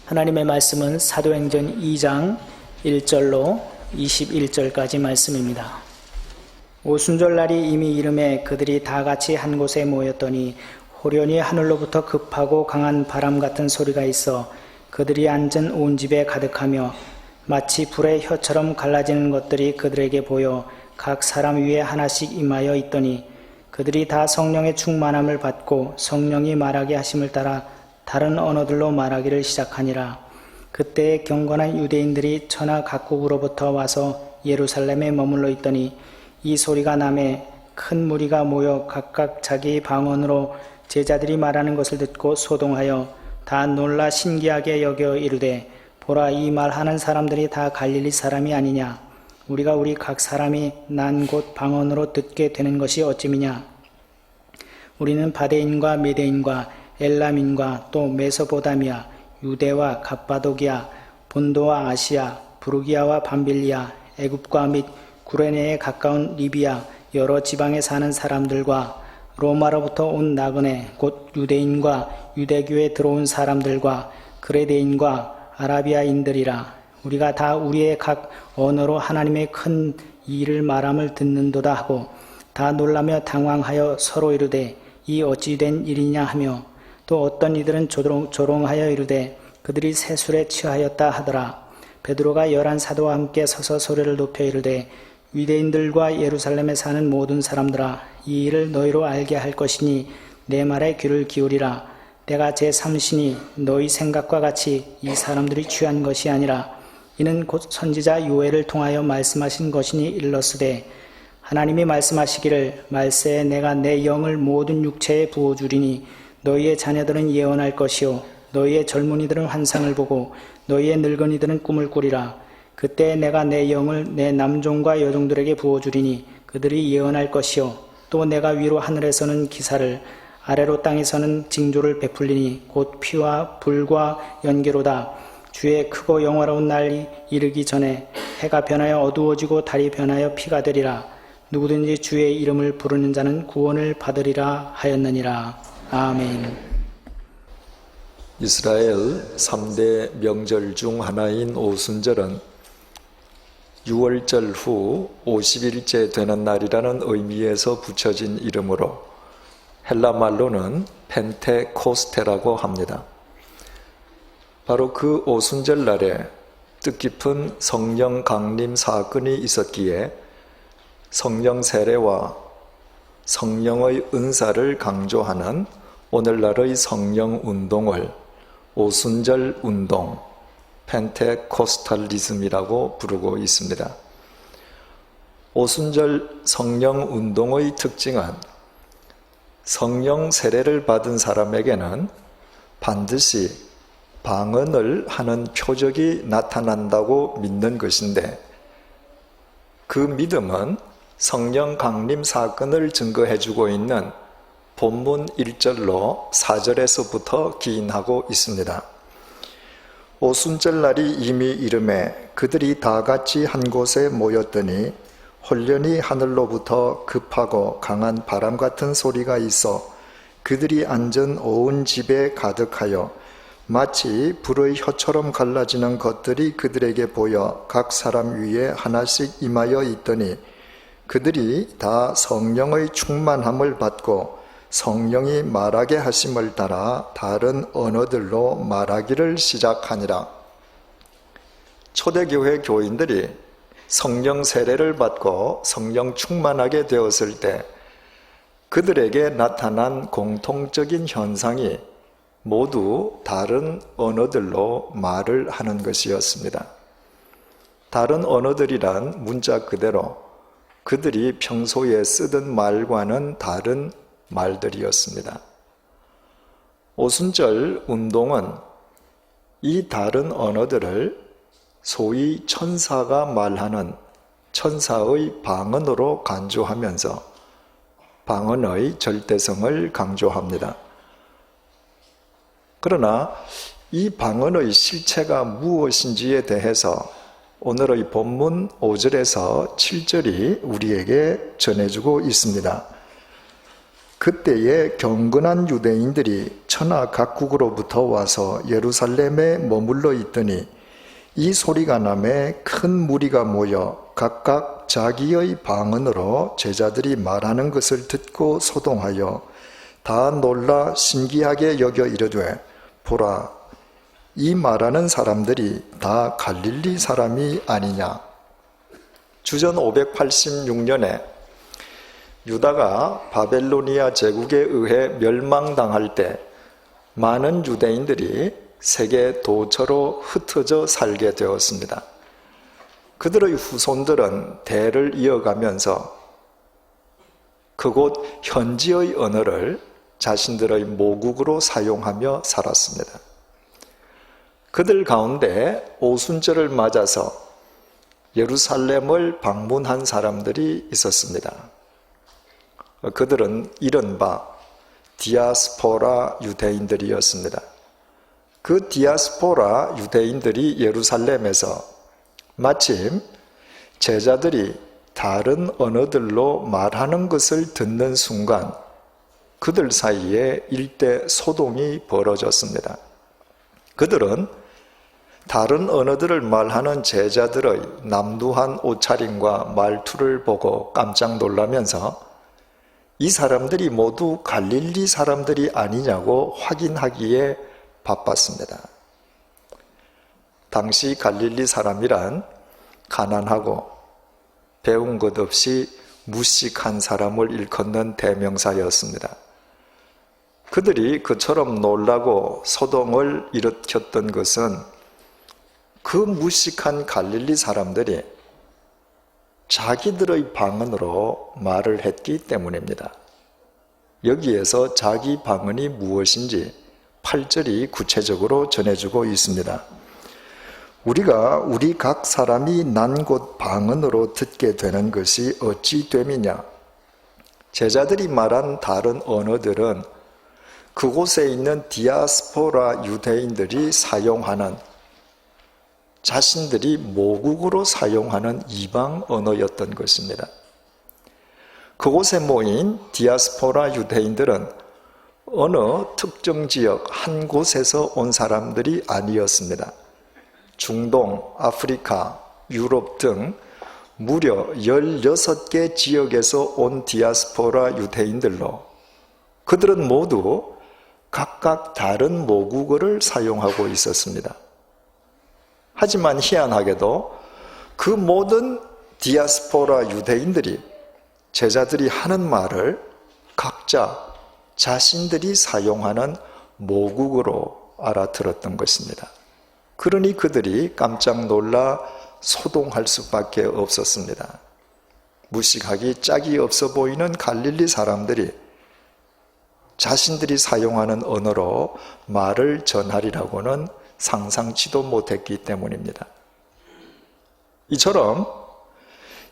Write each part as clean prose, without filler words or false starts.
하나님의 말씀은 사도행전 2장 1절로 21절까지 말씀입니다. 오순절날이 이미 이름에 그들이 다 같이 한 곳에 모였더니 호련히 하늘로부터 급하고 강한 바람 같은 소리가 있어 그들이 앉은 온 집에 가득하며 마치 불의 혀처럼 갈라지는 것들이 그들에게 보여 각 사람 위에 하나씩 임하여 있더니 그들이 다 성령의 충만함을 받고 성령이 말하게 하심을 따라 다른 언어들로 말하기를 시작하니라. 그때에 경건한 유대인들이 천하 각국으로부터 와서 예루살렘에 머물러 있더니 이 소리가 나매 큰 무리가 모여 각각 자기 방언으로 제자들이 말하는 것을 듣고 소동하여 다 놀라 신기하게 여겨 이르되 보라, 이 말하는 사람들이 다 갈릴리 사람이 아니냐? 우리가 우리 각 사람이 난 곳 방언으로 듣게 되는 것이 어찌미냐? 우리는 바데인과 메데인과 엘람인과 또 메소포다미아, 유대와 갑바도기아, 본도와 아시아, 부르기아와 밤빌리아, 애굽과 및 구레네에 가까운 리비아 여러 지방에 사는 사람들과 로마로부터 온 나그네 곧 유대인과 유대교에 들어온 사람들과 그레데인과 아라비아인들이라. 우리가 다 우리의 각 언어로 하나님의 큰 일을 말함을 듣는도다 하고 다 놀라며 당황하여 서로 이르되 이 어찌 된 일이냐 하며 또 어떤 이들은 조롱하여 이르되 그들이 새술에 취하였다 하더라. 베드로가 11 사도와 함께 서서 소리를 높여 이르되 유대인들과 예루살렘에 사는 모든 사람들아, 이 일을 너희로 알게 할 것이니 내 말에 귀를 기울이라. 내가 제3신이 너희 생각과 같이 이 사람들이 취한 것이 아니라 이는 곧 선지자 요엘을 통하여 말씀하신 것이니 일렀으되 하나님이 말씀하시기를 말세에 내가 내 영을 모든 육체에 부어주리니 너희의 자녀들은 예언할 것이요 너희의 젊은이들은 환상을 보고 너희의 늙은이들은 꿈을 꾸리라. 그때 내가 내 영을 내 남종과 여종들에게 부어주리니 그들이 예언할 것이요 또 내가 위로 하늘에서는 기사를 아래로 땅에서는 징조를 베풀리니 곧 피와 불과 연기로다. 주의 크고 영화로운 날이 이르기 전에 해가 변하여 어두워지고 달이 변하여 피가 되리라. 누구든지 주의 이름을 부르는 자는 구원을 받으리라 하였느니라. 아멘. 이스라엘 3대 명절 중 하나인 오순절은 6월절 후 50일째 되는 날이라는 의미에서 붙여진 이름으로 헬라 말로는 펜테코스테라고 합니다. 바로 그 오순절 날에 뜻깊은 성령 강림 사건이 있었기에 성령 세례와 성령의 은사를 강조하는 오늘날의 성령 운동을 오순절 운동, 펜테코스탈리즘이라고 부르고 있습니다. 오순절 성령 운동의 특징은 성령 세례를 받은 사람에게는 반드시 방언을 하는 표적이 나타난다고 믿는 것인데 그 믿음은 성령 강림 사건을 증거해주고 있는 본문 1절로 4절에서부터 기인하고 있습니다. 오순절 날이 이미 이름에 그들이 다 같이 한 곳에 모였더니 홀련히 하늘로부터 급하고 강한 바람 같은 소리가 있어 그들이 앉은 온 집에 가득하여 마치 불의 혀처럼 갈라지는 것들이 그들에게 보여 각 사람 위에 하나씩 임하여 있더니 그들이 다 성령의 충만함을 받고 성령이 말하게 하심을 따라 다른 언어들로 말하기를 시작하니라. 초대교회 교인들이 성령 세례를 받고 성령 충만하게 되었을 때 그들에게 나타난 공통적인 현상이 모두 다른 언어들로 말을 하는 것이었습니다. 다른 언어들이란 문자 그대로 그들이 평소에 쓰던 말과는 다른 말들이었습니다. 오순절 운동은 이 다른 언어들을 소위 천사가 말하는 천사의 방언으로 간주하면서 방언의 절대성을 강조합니다. 그러나 이 방언의 실체가 무엇인지에 대해서 오늘의 본문 5절에서 7절이 우리에게 전해주고 있습니다. 그때에 경건한 유대인들이 천하 각국으로부터 와서 예루살렘에 머물러 있더니 이 소리가 나매 큰 무리가 모여 각각 자기의 방언으로 제자들이 말하는 것을 듣고 소동하여 다 놀라 신기하게 여겨 이르되 보라, 이 말하는 사람들이 다 갈릴리 사람이 아니냐. 주전 586년에 유다가 바벨로니아 제국에 의해 멸망당할 때 많은 유대인들이 세계 도처로 흩어져 살게 되었습니다. 그들의 후손들은 대를 이어가면서 그곳 현지의 언어를 자신들의 모국으로 사용하며 살았습니다. 그들 가운데 오순절을 맞아서 예루살렘을 방문한 사람들이 있었습니다. 그들은 이른바 디아스포라 유대인들이었습니다. 그 디아스포라 유대인들이 예루살렘에서 마침 제자들이 다른 언어들로 말하는 것을 듣는 순간 그들 사이에 일대 소동이 벌어졌습니다. 그들은 다른 언어들을 말하는 제자들의 남루한 옷차림과 말투를 보고 깜짝 놀라면서 이 사람들이 모두 갈릴리 사람들이 아니냐고 확인하기에 바빴습니다. 당시 갈릴리 사람이란 가난하고 배운 것 없이 무식한 사람을 일컫는 대명사였습니다. 그들이 그처럼 놀라고 소동을 일으켰던 것은 그 무식한 갈릴리 사람들이 자기들의 방언으로 말을 했기 때문입니다. 여기에서 자기 방언이 무엇인지 8절이 구체적으로 전해주고 있습니다. 우리가 우리 각 사람이 난 곳 방언으로 듣게 되는 것이 어찌 됨이냐. 제자들이 말한 다른 언어들은 그곳에 있는 디아스포라 유대인들이 사용하는 자신들이 모국으로 사용하는 이방 언어였던 것입니다. 그곳에 모인 디아스포라 유대인들은 어느 특정 지역 한 곳에서 온 사람들이 아니었습니다. 중동, 아프리카, 유럽 등 무려 16개 지역에서 온 디아스포라 유대인들로 그들은 모두 각각 다른 모국어를 사용하고 있었습니다. 하지만 희한하게도 그 모든 디아스포라 유대인들이 제자들이 하는 말을 각자 자신들이 사용하는 모국어로 알아들었던 것입니다. 그러니 그들이 깜짝 놀라 소동할 수밖에 없었습니다. 무식하기 짝이 없어 보이는 갈릴리 사람들이 자신들이 사용하는 언어로 말을 전하리라고는 상상치도 못했기 때문입니다. 이처럼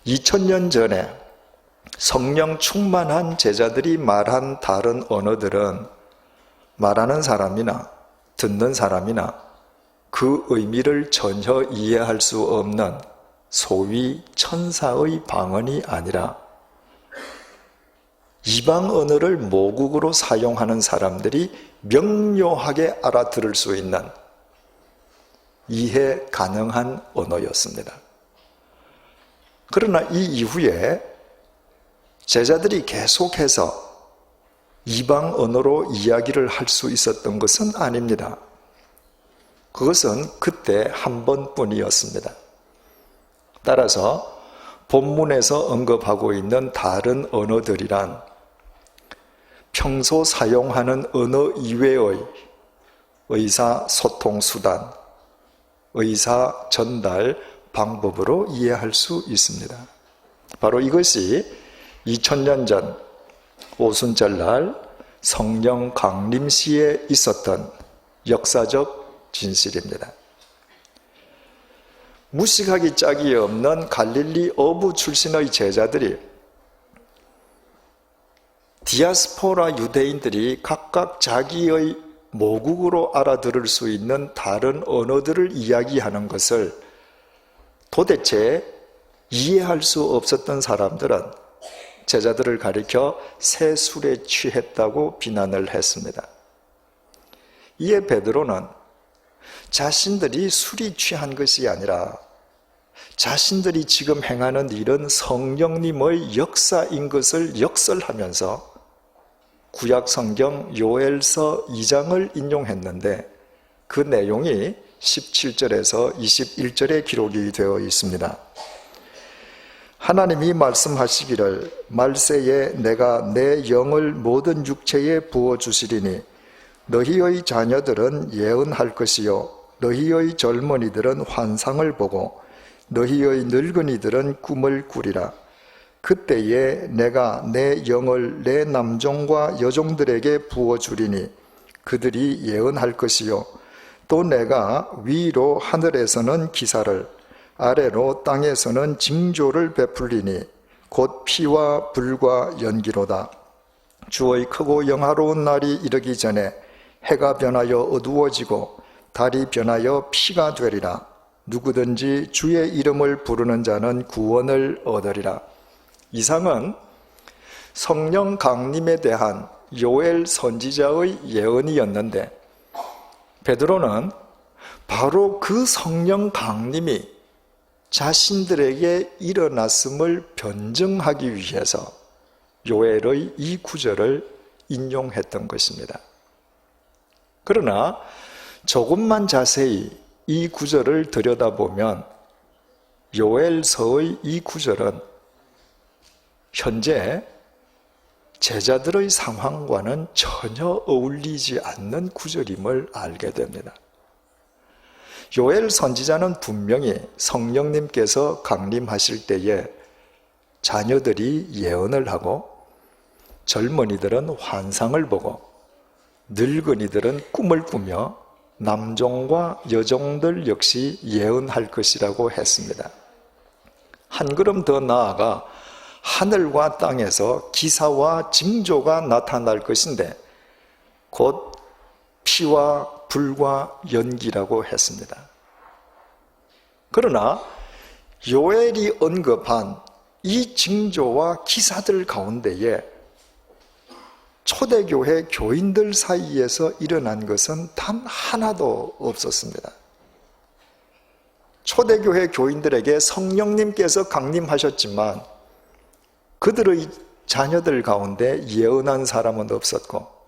2000년 전에 성령 충만한 제자들이 말한 다른 언어들은 말하는 사람이나 듣는 사람이나 그 의미를 전혀 이해할 수 없는 소위 천사의 방언이 아니라 이방 언어를 모국어로 사용하는 사람들이 명료하게 알아들을 수 있는 이해 가능한 언어였습니다. 그러나 이 이후에 제자들이 계속해서 이방 언어로 이야기를 할 수 있었던 것은 아닙니다. 그것은 그때 한 번뿐이었습니다. 따라서 본문에서 언급하고 있는 다른 언어들이란 평소 사용하는 언어 이외의 의사소통 수단, 의사 전달 방법으로 이해할 수 있습니다. 바로 이것이 2000년 전 오순절날 성령 강림시에 있었던 역사적 진실입니다. 무식하기 짝이 없는 갈릴리 어부 출신의 제자들이 디아스포라 유대인들이 각각 자기의 모국으로 알아들을 수 있는 다른 언어들을 이야기하는 것을 도대체 이해할 수 없었던 사람들은 제자들을 가리켜 새술에 취했다고 비난을 했습니다. 이에 베드로는 자신들이 술이 취한 것이 아니라 자신들이 지금 행하는 일은 성령님의 역사인 것을 역설하면서 구약 성경 요엘서 2장을 인용했는데 그 내용이 17절에서 21절에 기록이 되어 있습니다. 하나님이 말씀하시기를 말세에 내가 내 영을 모든 육체에 부어주시리니 너희의 자녀들은 예언할 것이요 너희의 젊은이들은 환상을 보고 너희의 늙은이들은 꿈을 꾸리라. 그때에 내가 내 영을 내 남종과 여종들에게 부어주리니 그들이 예언할 것이요 또 내가 위로 하늘에서는 기사를 아래로 땅에서는 징조를 베풀리니 곧 피와 불과 연기로다. 주의 크고 영화로운 날이 이르기 전에 해가 변하여 어두워지고 달이 변하여 피가 되리라. 누구든지 주의 이름을 부르는 자는 구원을 얻으리라. 이상은 성령 강림에 대한 요엘 선지자의 예언이었는데 베드로는 바로 그 성령 강림이 자신들에게 일어났음을 변증하기 위해서 요엘의 이 구절을 인용했던 것입니다. 그러나 조금만 자세히 이 구절을 들여다보면 요엘서의 이 구절은 현재 제자들의 상황과는 전혀 어울리지 않는 구절임을 알게 됩니다. 요엘 선지자는 분명히 성령님께서 강림하실 때에 자녀들이 예언을 하고 젊은이들은 환상을 보고 늙은이들은 꿈을 꾸며 남종과 여종들 역시 예언할 것이라고 했습니다. 한 걸음 더 나아가 하늘과 땅에서 기사와 징조가 나타날 것인데 곧 피와 불과 연기라고 했습니다. 그러나 요엘이 언급한 이 징조와 기사들 가운데에 초대교회 교인들 사이에서 일어난 것은 단 하나도 없었습니다. 초대교회 교인들에게 성령님께서 강림하셨지만 그들의 자녀들 가운데 예언한 사람은 없었고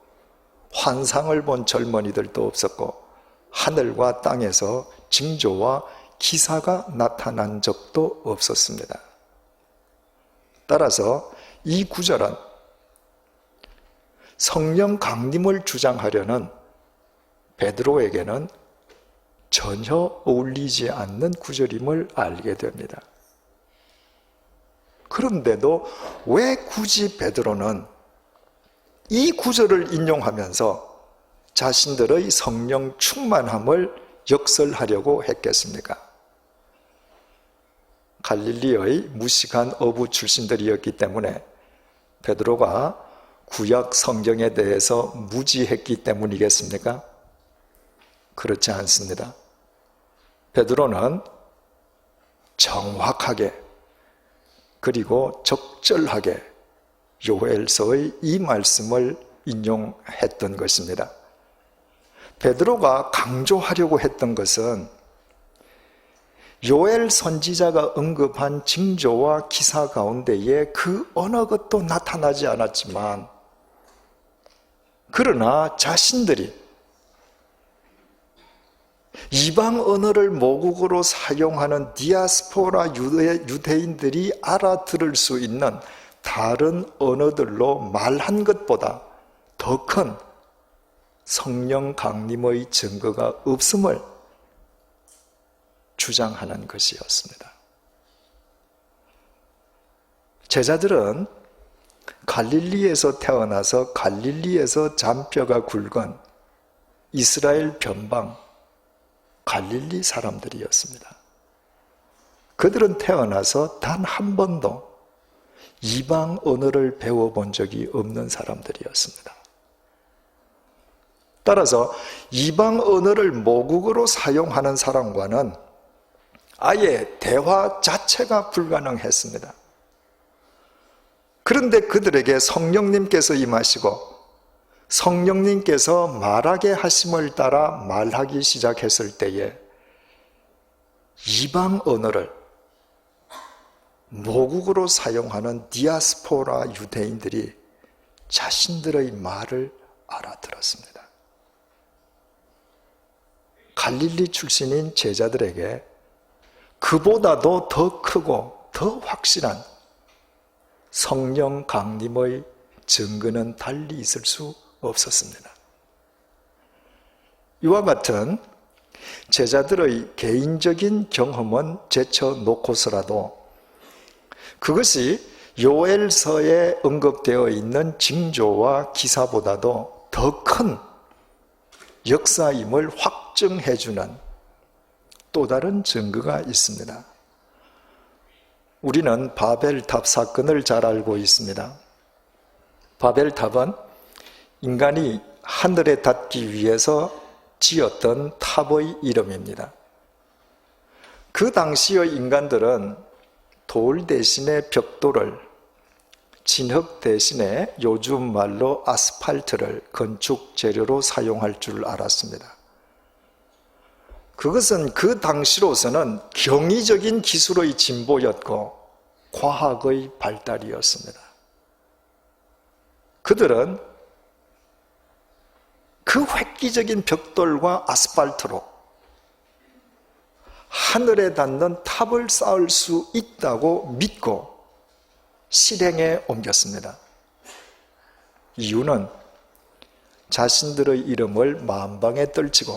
환상을 본 젊은이들도 없었고 하늘과 땅에서 징조와 기사가 나타난 적도 없었습니다. 따라서 이 구절은 성령 강림을 주장하려는 베드로에게는 전혀 어울리지 않는 구절임을 알게 됩니다. 그런데도 왜 굳이 베드로는 이 구절을 인용하면서 자신들의 성령 충만함을 역설하려고 했겠습니까? 갈릴리의 무식한 어부 출신들이었기 때문에 베드로가 구약 성경에 대해서 무지했기 때문이겠습니까? 그렇지 않습니다. 베드로는 정확하게 그리고 적절하게 요엘서의 이 말씀을 인용했던 것입니다. 베드로가 강조하려고 했던 것은 요엘 선지자가 언급한 징조와 기사 가운데에 그 어느 것도 나타나지 않았지만 그러나 자신들이 이방 언어를 모국어로 사용하는 디아스포라 유대인들이 알아들을 수 있는 다른 언어들로 말한 것보다 더 큰 성령 강림의 증거가 없음을 주장하는 것이었습니다. 제자들은 갈릴리에서 태어나서 갈릴리에서 잔뼈가 굵은 이스라엘 변방 갈릴리 사람들이었습니다. 그들은 태어나서 단 한 번도 이방 언어를 배워본 적이 없는 사람들이었습니다. 따라서 이방 언어를 모국어로 사용하는 사람과는 아예 대화 자체가 불가능했습니다. 그런데 그들에게 성령님께서 임하시고 성령님께서 말하게 하심을 따라 말하기 시작했을 때에 이방 언어를 모국어로 사용하는 디아스포라 유대인들이 자신들의 말을 알아들었습니다. 갈릴리 출신인 제자들에게 그보다도 더 크고 더 확실한 성령 강림의 증거는 달리 있을 수 없었습니다. 이와 같은 제자들의 개인적인 경험은 제쳐놓고서라도 그것이 요엘서에 언급되어 있는 징조와 기사보다도 더 큰 역사임을 확증해주는 또 다른 증거가 있습니다. 우리는 바벨탑 사건을 잘 알고 있습니다. 바벨탑은 인간이 하늘에 닿기 위해서 지었던 탑의 이름입니다. 그 당시의 인간들은 돌 대신에 벽돌을, 진흙 대신에 요즘 말로 아스팔트를 건축 재료로 사용할 줄 알았습니다. 그것은 그 당시로서는 경이적인 기술의 진보였고 과학의 발달이었습니다. 그들은 그 획기적인 벽돌과 아스팔트로 하늘에 닿는 탑을 쌓을 수 있다고 믿고 실행에 옮겼습니다. 이유는 자신들의 이름을 만방에 떨치고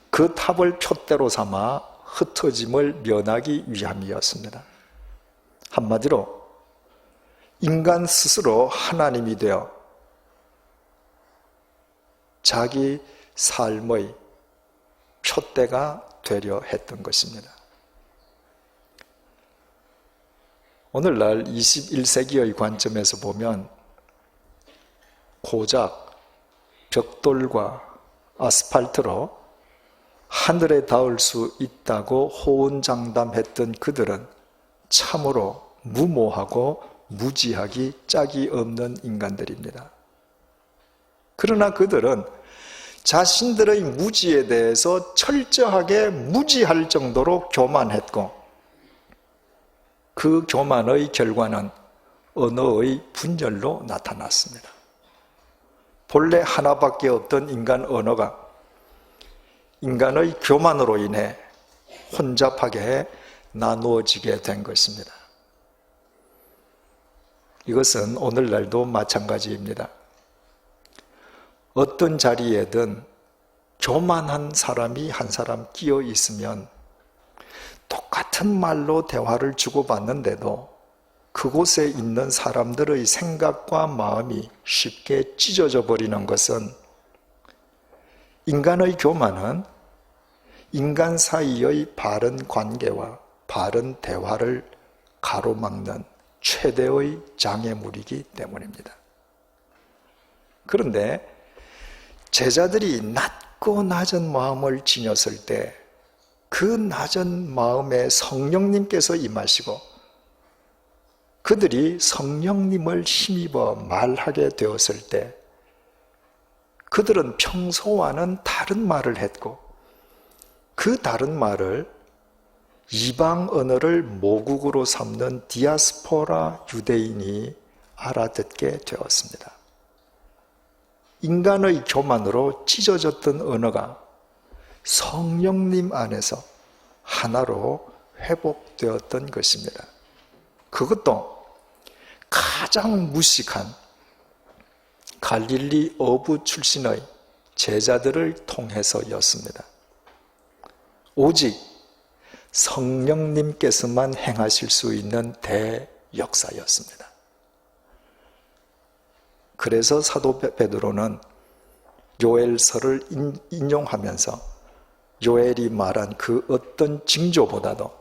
그 탑을 표대로 삼아 흩어짐을 면하기 위함이었습니다. 한마디로 인간 스스로 하나님이 되어 자기 삶의 표대가 되려 했던 것입니다. 오늘날 21세기의 관점에서 보면 고작 벽돌과 아스팔트로 하늘에 닿을 수 있다고 호언장담했던 그들은 참으로 무모하고 무지하기 짝이 없는 인간들입니다. 그러나 그들은 자신들의 무지에 대해서 철저하게 무지할 정도로 교만했고 그 교만의 결과는 언어의 분열로 나타났습니다. 본래 하나밖에 없던 인간 언어가 인간의 교만으로 인해 혼잡하게 나누어지게 된 것입니다. 이것은 오늘날도 마찬가지입니다. 어떤 자리에든 교만한 사람이 한 사람 끼어 있으면 똑같은 말로 대화를 주고받는데도 그곳에 있는 사람들의 생각과 마음이 쉽게 찢어져 버리는 것은 인간의 교만은 인간 사이의 바른 관계와 바른 대화를 가로막는 최대의 장애물이기 때문입니다. 그런데 제자들이 낮고 낮은 마음을 지녔을 때 그 낮은 마음에 성령님께서 임하시고 그들이 성령님을 힘입어 말하게 되었을 때 그들은 평소와는 다른 말을 했고 그 다른 말을 이방 언어를 모국어로 삼는 디아스포라 유대인이 알아듣게 되었습니다. 인간의 교만으로 찢어졌던 언어가 성령님 안에서 하나로 회복되었던 것입니다. 그것도 가장 무식한 갈릴리 어부 출신의 제자들을 통해서였습니다. 오직 성령님께서만 행하실 수 있는 대역사였습니다. 그래서 사도 베드로는 요엘서를 인용하면서 요엘이 말한 그 어떤 징조보다도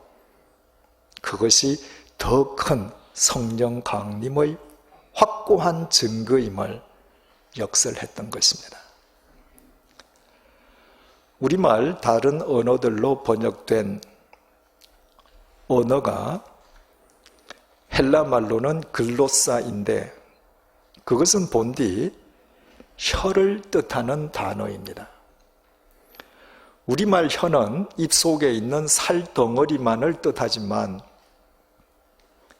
그것이 더 큰 성령 강림의 확고한 증거임을 역설했던 것입니다. 우리말 다른 언어들로 번역된 언어가 헬라 말로는 글로사인데 그것은 본디 혀를 뜻하는 단어입니다. 우리말 혀는 입속에 있는 살덩어리만을 뜻하지만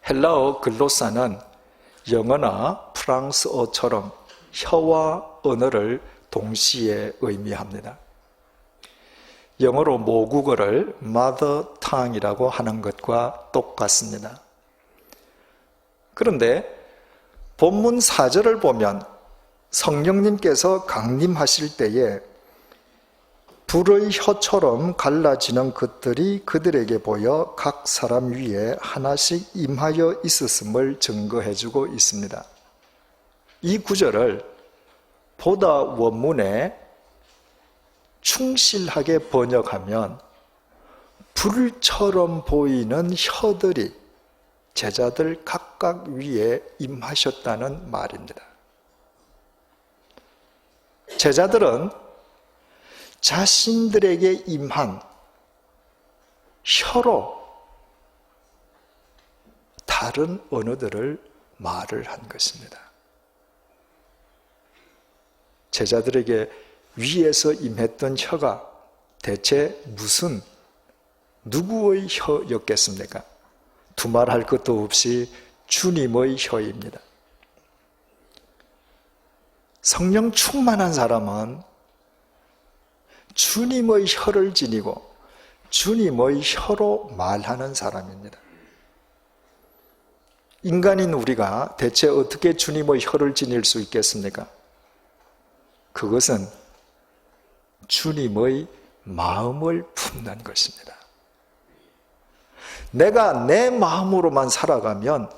헬라어 글로사는 영어나 프랑스어처럼 혀와 언어를 동시에 의미합니다. 영어로 모국어를 mother tongue이라고 하는 것과 똑같습니다. 그런데 본문 4절을 보면 성령님께서 강림하실 때에 불의 혀처럼 갈라지는 것들이 그들에게 보여 각 사람 위에 하나씩 임하여 있었음을 증거해주고 있습니다. 이 구절을 보다 원문에 충실하게 번역하면 불처럼 보이는 혀들이 제자들 각각 위에 임하셨다는 말입니다. 제자들은 자신들에게 임한 혀로 다른 언어들을 말을 한 것입니다. 제자들에게 위에서 임했던 혀가 대체 누구의 혀였겠습니까? 두말할 것도 없이 주님의 혀입니다. 성령 충만한 사람은 주님의 혀를 지니고 주님의 혀로 말하는 사람입니다. 인간인 우리가 대체 어떻게 주님의 혀를 지닐 수 있겠습니까? 그것은 주님의 마음을 품는 것입니다. 내가 내 마음으로만 살아가면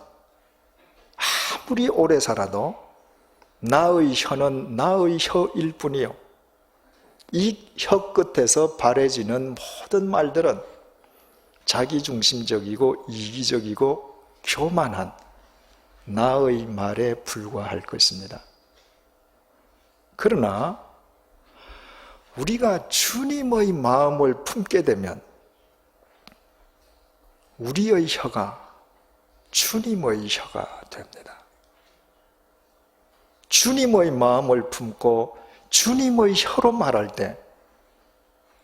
아무리 오래 살아도 나의 혀는 나의 혀일 뿐이요. 이 혀 끝에서 발해지는 모든 말들은 자기중심적이고 이기적이고 교만한 나의 말에 불과할 것입니다. 그러나 우리가 주님의 마음을 품게 되면 우리의 혀가 주님의 혀가 됩니다. 주님의 마음을 품고 주님의 혀로 말할 때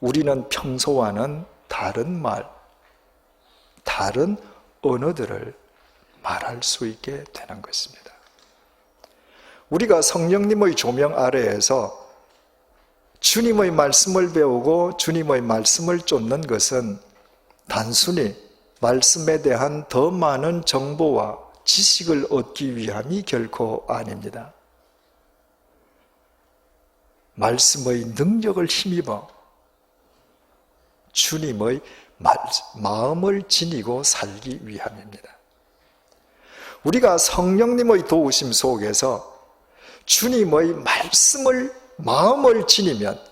우리는 평소와는 다른 말, 다른 언어들을 말할 수 있게 되는 것입니다. 우리가 성령님의 조명 아래에서 주님의 말씀을 배우고 주님의 말씀을 쫓는 것은 단순히 말씀에 대한 더 많은 정보와 지식을 얻기 위함이 결코 아닙니다. 말씀의 능력을 힘입어 주님의 마음을 지니고 살기 위함입니다. 우리가 성령님의 도우심 속에서 주님의 마음을 지니면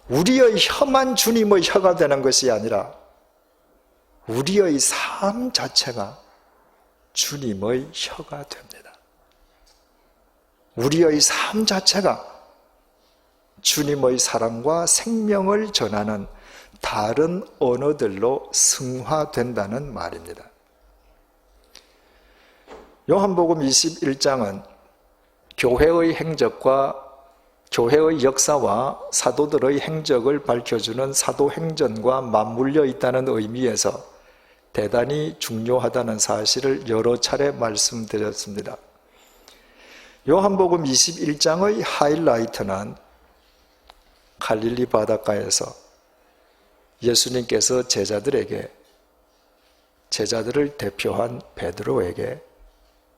우리의 혀만 주님의 혀가 되는 것이 아니라 우리의 삶 자체가 주님의 혀가 됩니다. 우리의 삶 자체가 주님의 사랑과 생명을 전하는 다른 언어들로 승화된다는 말입니다. 요한복음 21장은 교회의 행적과 교회의 역사와 사도들의 행적을 밝혀주는 사도행전과 맞물려 있다는 의미에서 대단히 중요하다는 사실을 여러 차례 말씀드렸습니다. 요한복음 21장의 하이라이트는 갈릴리 바닷가에서 예수님께서 제자들을 대표한 베드로에게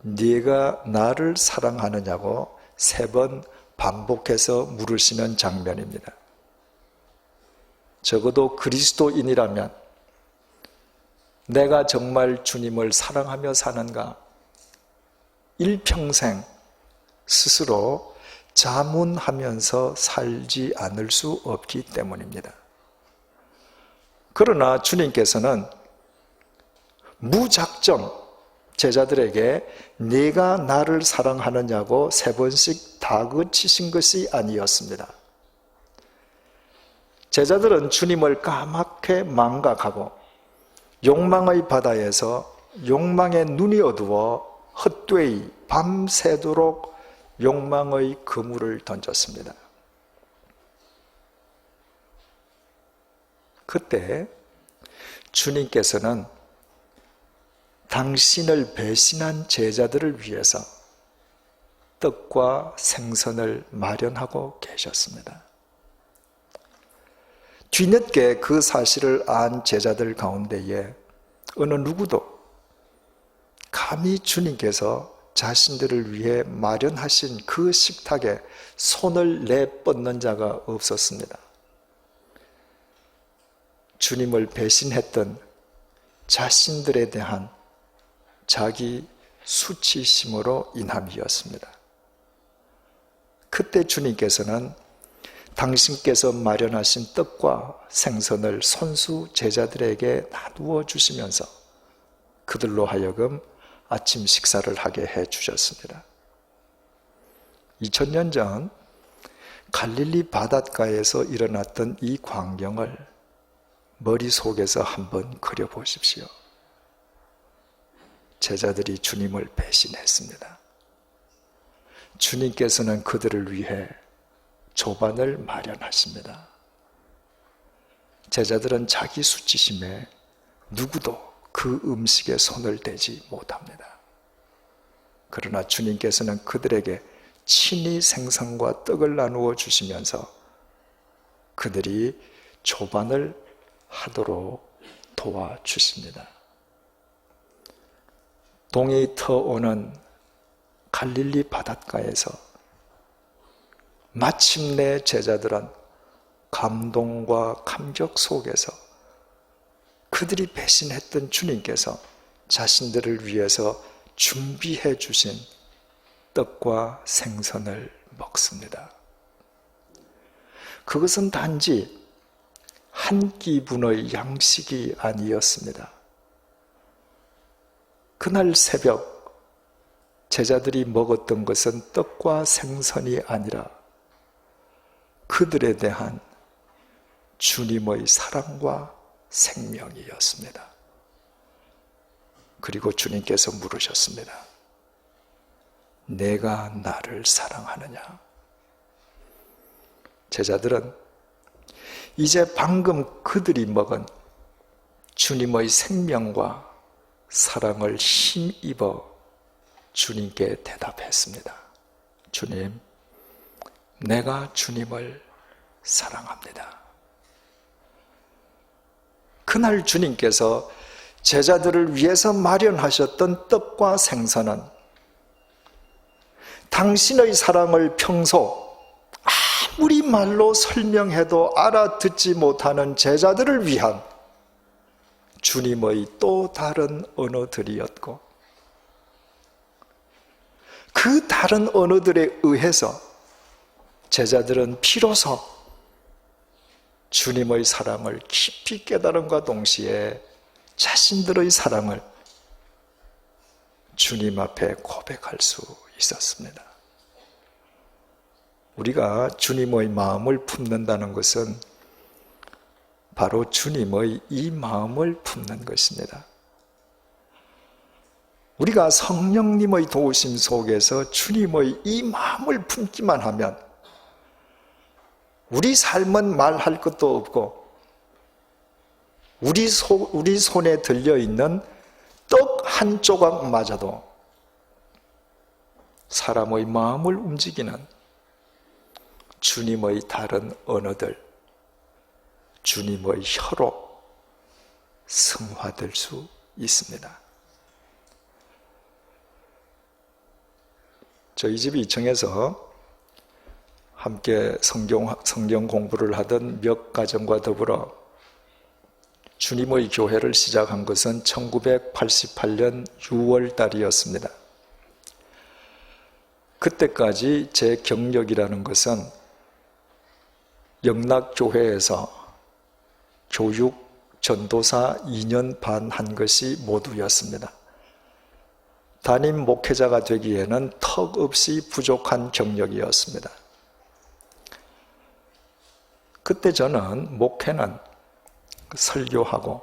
네가 나를 사랑하느냐고 3번 반복해서 물으시는 장면입니다. 적어도 그리스도인이라면 내가 정말 주님을 사랑하며 사는가? 일평생 스스로 자문하면서 살지 않을 수 없기 때문입니다. 그러나 주님께서는 무작정 제자들에게 네가 나를 사랑하느냐고 3번씩 다그치신 것이 아니었습니다. 제자들은 주님을 까맣게 망각하고 욕망의 바다에서 욕망의 눈이 어두워 헛되이 밤새도록 욕망의 그물을 던졌습니다. 그때 주님께서는 당신을 배신한 제자들을 위해서 떡과 생선을 마련하고 계셨습니다. 뒤늦게 그 사실을 안 제자들 가운데에 어느 누구도 감히 주님께서 자신들을 위해 마련하신 그 식탁에 손을 내뻗는 자가 없었습니다. 주님을 배신했던 자신들에 대한 자기 수치심으로 인함이었습니다. 그때 주님께서는 당신께서 마련하신 떡과 생선을 손수 제자들에게 나누어 주시면서 그들로 하여금 아침 식사를 하게 해 주셨습니다. 2000년 전 갈릴리 바닷가에서 일어났던 이 광경을 머릿속에서 한번 그려보십시오. 제자들이 주님을 배신했습니다. 주님께서는 그들을 위해 조반을 마련하십니다. 제자들은 자기 수치심에 누구도 그 음식에 손을 대지 못합니다. 그러나 주님께서는 그들에게 친히 생선과 떡을 나누어 주시면서 그들이 조반을 하도록 도와주십니다. 동이 터오는 갈릴리 바닷가에서 마침내 제자들은 감동과 감격 속에서 그들이 배신했던 주님께서 자신들을 위해서 준비해 주신 떡과 생선을 먹습니다. 그것은 단지 한 끼분의 양식이 아니었습니다. 그날 새벽 제자들이 먹었던 것은 떡과 생선이 아니라 그들에 대한 주님의 사랑과 생명이었습니다. 그리고 주님께서 물으셨습니다. 내가 나를 사랑하느냐? 제자들은 이제 방금 그들이 먹은 주님의 생명과 사랑을 힘입어 주님께 대답했습니다. 주님, 내가 주님을 사랑합니다. 그날 주님께서 제자들을 위해서 마련하셨던 떡과 생선은 당신의 사랑을 평소 아무리 말로 설명해도 알아듣지 못하는 제자들을 위한 주님의 또 다른 언어들이었고 그 다른 언어들에 의해서 제자들은 비로소 주님의 사랑을 깊이 깨달음과 동시에 자신들의 사랑을 주님 앞에 고백할 수 있었습니다. 우리가 주님의 마음을 품는다는 것은 바로 주님의 이 마음을 품는 것입니다. 우리가 성령님의 도우심 속에서 주님의 이 마음을 품기만 하면 우리 삶은 말할 것도 없고 우리 손에 들려있는 떡 한 조각마저도 사람의 마음을 움직이는 주님의 다른 언어들, 주님의 혀로 승화될 수 있습니다. 저희 집 2층에서 함께 성경 공부를 하던 몇 가정과 더불어 주님의 교회를 시작한 것은 1988년 6월 달이었습니다. 그때까지 제 경력이라는 것은 영락교회에서 교육 전도사 2년 반 한 것이 모두였습니다. 담임 목회자가 되기에는 턱없이 부족한 경력이었습니다. 그때 저는 목회는 설교하고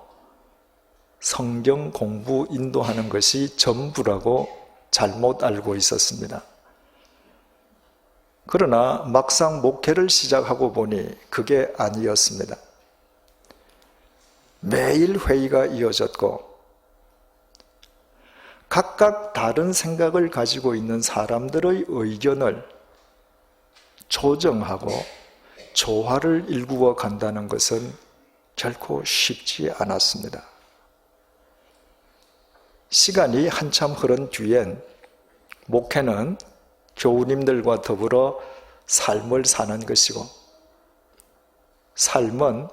성경 공부 인도하는 것이 전부라고 잘못 알고 있었습니다. 그러나 막상 목회를 시작하고 보니 그게 아니었습니다. 매일 회의가 이어졌고 각각 다른 생각을 가지고 있는 사람들의 의견을 조정하고 조화를 일구어 간다는 것은 결코 쉽지 않았습니다. 시간이 한참 흐른 뒤엔 목회는 교우님들과 더불어 삶을 사는 것이고, 삶은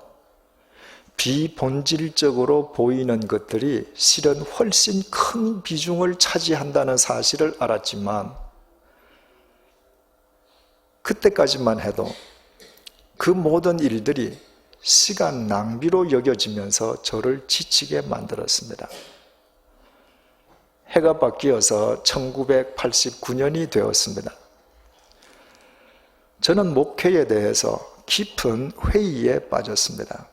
비본질적으로 보이는 것들이 실은 훨씬 큰 비중을 차지한다는 사실을 알았지만, 그때까지만 해도 그 모든 일들이 시간 낭비로 여겨지면서 저를 지치게 만들었습니다. 해가 바뀌어서 1989년이 되었습니다. 저는 목회에 대해서 깊은 회의에 빠졌습니다.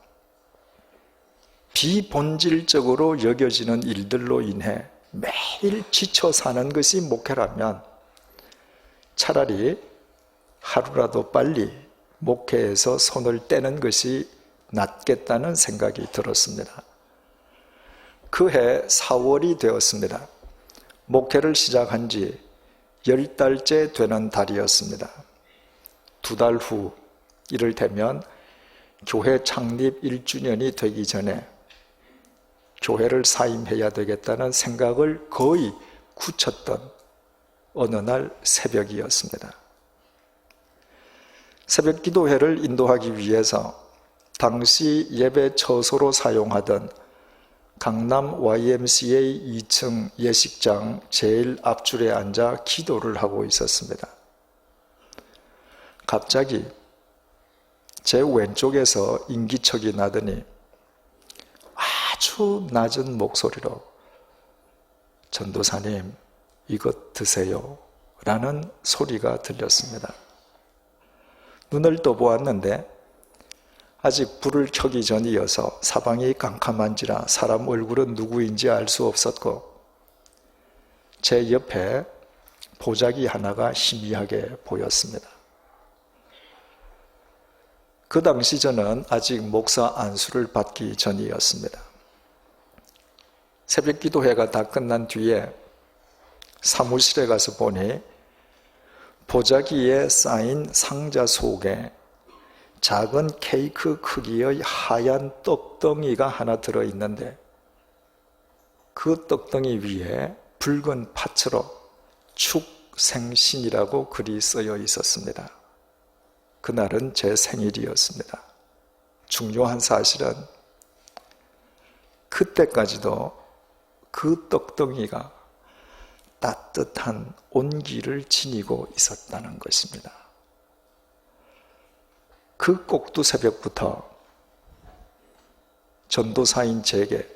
비본질적으로 여겨지는 일들로 인해 매일 지쳐 사는 것이 목회라면 차라리 하루라도 빨리 목회에서 손을 떼는 것이 낫겠다는 생각이 들었습니다. 그해 4월이 되었습니다. 목회를 시작한 지 10달째 되는 달이었습니다. 2달 후 이를테면 교회 창립 1주년이 되기 전에 교회를 사임해야 되겠다는 생각을 거의 굳혔던 어느 날 새벽이었습니다. 새벽 기도회를 인도하기 위해서 당시 예배 처소로 사용하던 강남 YMCA 2층 예식장 제일 앞줄에 앉아 기도를 하고 있었습니다. 갑자기 제 왼쪽에서 인기척이 나더니 아주 낮은 목소리로 전도사님 이것 드세요 라는 소리가 들렸습니다. 눈을 떠보았는데 아직 불을 켜기 전이어서 사방이 깜깜한지라 사람 얼굴은 누구인지 알 수 없었고 제 옆에 보자기 하나가 희미하게 보였습니다. 그 당시 저는 아직 목사 안수를 받기 전이었습니다. 새벽 기도회가 다 끝난 뒤에 사무실에 가서 보니 보자기에 쌓인 상자 속에 작은 케이크 크기의 하얀 떡덩이가 하나 들어있는데 그 떡덩이 위에 붉은 파츠로 축생신이라고 글이 쓰여 있었습니다. 그날은 제 생일이었습니다. 중요한 사실은 그때까지도 그 떡덩이가 따뜻한 온기를 지니고 있었다는 것입니다. 그 꼭두 새벽부터 전도사인 제게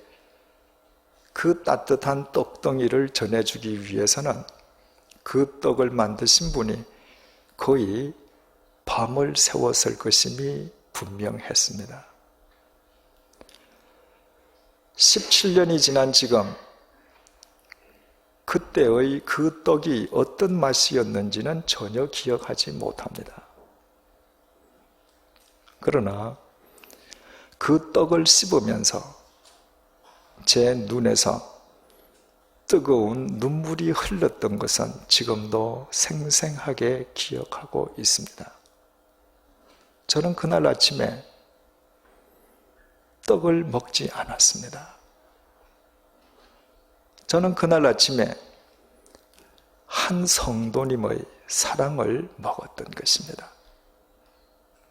그 따뜻한 떡덩이를 전해주기 위해서는 그 떡을 만드신 분이 거의 밤을 새웠을 것임이 분명했습니다. 17년이 지난 지금 그때의 그 떡이 어떤 맛이었는지는 전혀 기억하지 못합니다. 그러나 그 떡을 씹으면서 제 눈에서 뜨거운 눈물이 흘렀던 것은 지금도 생생하게 기억하고 있습니다. 저는 그날 아침에 떡을 먹지 않았습니다. 저는 그날 아침에 한 성도님의 사랑을 먹었던 것입니다.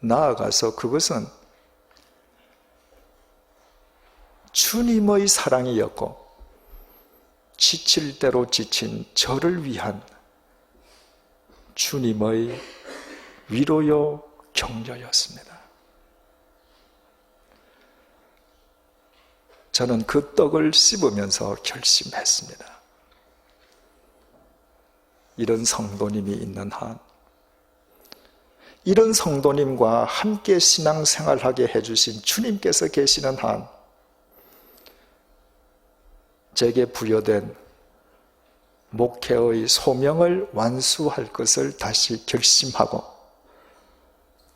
나아가서 그것은 주님의 사랑이었고 지칠 대로 지친 저를 위한 주님의 위로요 격려였습니다. 저는 그 떡을 씹으면서 결심했습니다. 이런 성도님이 있는 한, 이런 성도님과 함께 신앙생활하게 해주신 주님께서 계시는 한, 제게 부여된 목회의 소명을 완수할 것을 다시 결심하고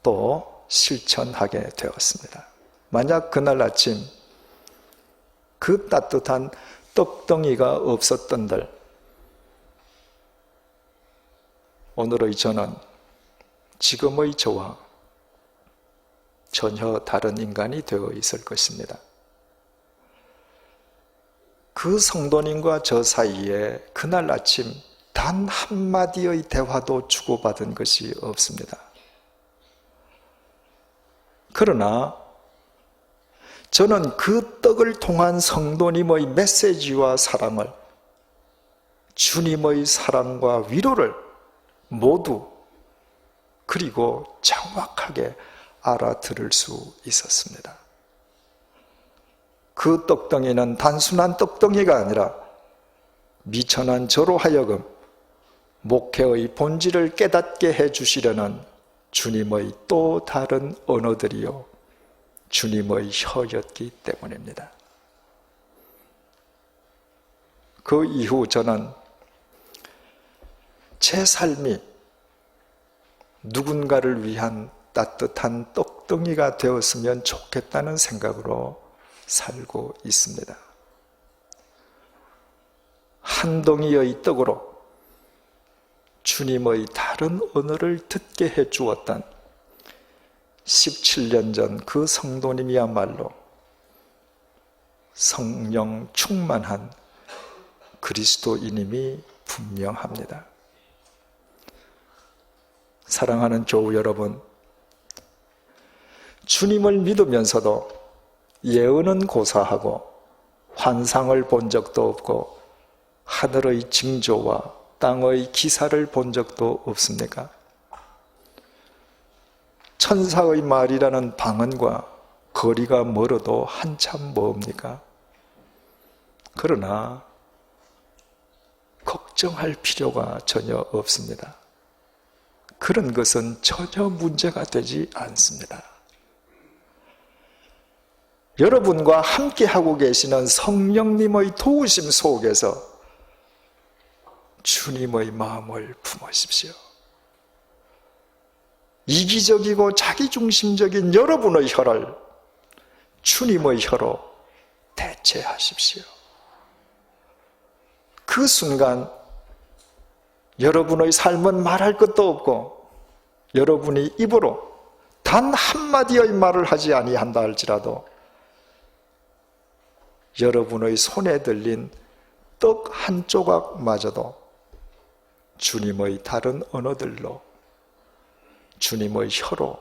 또 실천하게 되었습니다. 만약 그날 아침 그 따뜻한 떡덩이가 없었던들 오늘의 저는 지금의 저와 전혀 다른 인간이 되어 있을 것입니다. 그 성도님과 저 사이에 그날 아침 단 한마디의 대화도 주고받은 것이 없습니다. 그러나 저는 그 떡을 통한 성도님의 메시지와 사랑을, 주님의 사랑과 위로를 모두 그리고 정확하게 알아들을 수 있었습니다. 그 떡덩이는 단순한 떡덩이가 아니라 미천한 저로 하여금 목회의 본질을 깨닫게 해주시려는 주님의 또 다른 언어들이요 주님의 혀였기 때문입니다. 그 이후 저는 제 삶이 누군가를 위한 따뜻한 떡덩이가 되었으면 좋겠다는 생각으로 살고 있습니다. 한 덩이의 떡으로 주님의 다른 언어를 듣게 해주었던 17년 전 그 성도님이야말로 성령 충만한 그리스도인임이 분명합니다. 사랑하는 교우 여러분, 주님을 믿으면서도 예언은 고사하고 환상을 본 적도 없고 하늘의 징조와 땅의 기사를 본 적도 없습니까? 천사의 말이라는 방언과 거리가 멀어도 한참 멉니까? 그러나 걱정할 필요가 전혀 없습니다. 그런 것은 전혀 문제가 되지 않습니다. 여러분과 함께하고 계시는 성령님의 도우심 속에서 주님의 마음을 품으십시오. 이기적이고 자기중심적인 여러분의 혀를 주님의 혀로 대체하십시오. 그 순간 여러분의 삶은 말할 것도 없고 여러분이 입으로 단 한마디의 말을 하지 아니한다 할지라도 여러분의 손에 들린 떡 한 조각마저도 주님의 다른 언어들로 주님의 혀로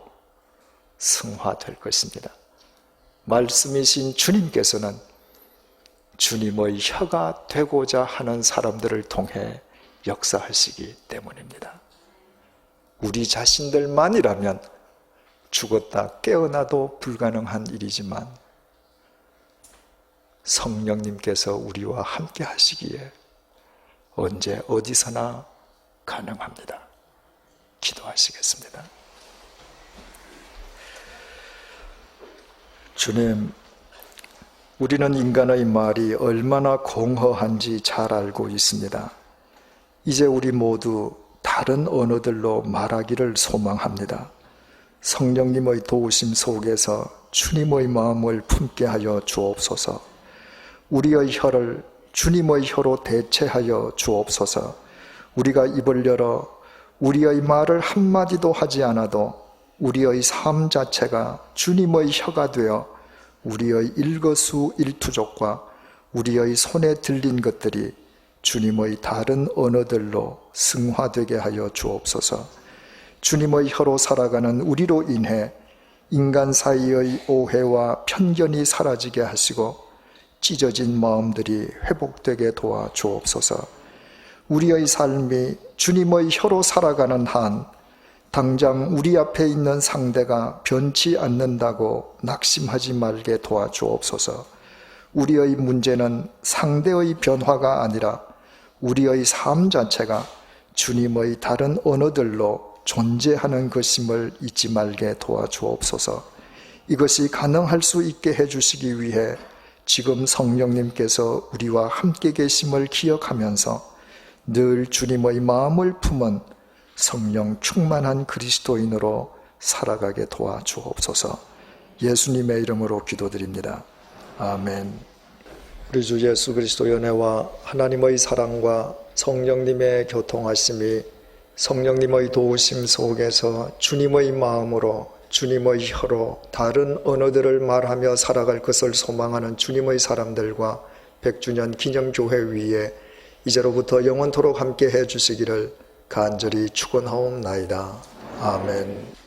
승화될 것입니다. 말씀이신 주님께서는 주님의 혀가 되고자 하는 사람들을 통해 역사하시기 때문입니다. 우리 자신들만이라면 죽었다 깨어나도 불가능한 일이지만 성령님께서 우리와 함께 하시기에 언제 어디서나 가능합니다. 기도하시겠습니다. 주님, 우리는 인간의 말이 얼마나 공허한지 잘 알고 있습니다. 이제 우리 모두 다른 언어들로 말하기를 소망합니다. 성령님의 도우심 속에서 주님의 마음을 품게 하여 주옵소서. 우리의 혀를 주님의 혀로 대체하여 주옵소서. 우리가 입을 열어 우리의 말을 한마디도 하지 않아도 우리의 삶 자체가 주님의 혀가 되어 우리의 일거수일투족과 우리의 손에 들린 것들이 주님의 다른 언어들로 승화되게 하여 주옵소서. 주님의 혀로 살아가는 우리로 인해 인간 사이의 오해와 편견이 사라지게 하시고 찢어진 마음들이 회복되게 도와 주옵소서. 우리의 삶이 주님의 혀로 살아가는 한 당장 우리 앞에 있는 상대가 변치 않는다고 낙심하지 말게 도와주옵소서. 우리의 문제는 상대의 변화가 아니라 우리의 삶 자체가 주님의 다른 언어들로 존재하는 것임을 잊지 말게 도와주옵소서. 이것이 가능할 수 있게 해주시기 위해 지금 성령님께서 우리와 함께 계심을 기억하면서 늘 주님의 마음을 품은 성령 충만한 그리스도인으로 살아가게 도와주옵소서. 예수님의 이름으로 기도드립니다. 아멘. 우리 주 예수 그리스도의 은혜와 하나님의 사랑과 성령님의 교통하심이 성령님의 도우심 속에서 주님의 마음으로 주님의 혀로 다른 언어들을 말하며 살아갈 것을 소망하는 주님의 사람들과 100주년 기념교회 위에 이제로부터 영원토록 함께 해주시기를 간절히 축원하옵나이다. 아멘.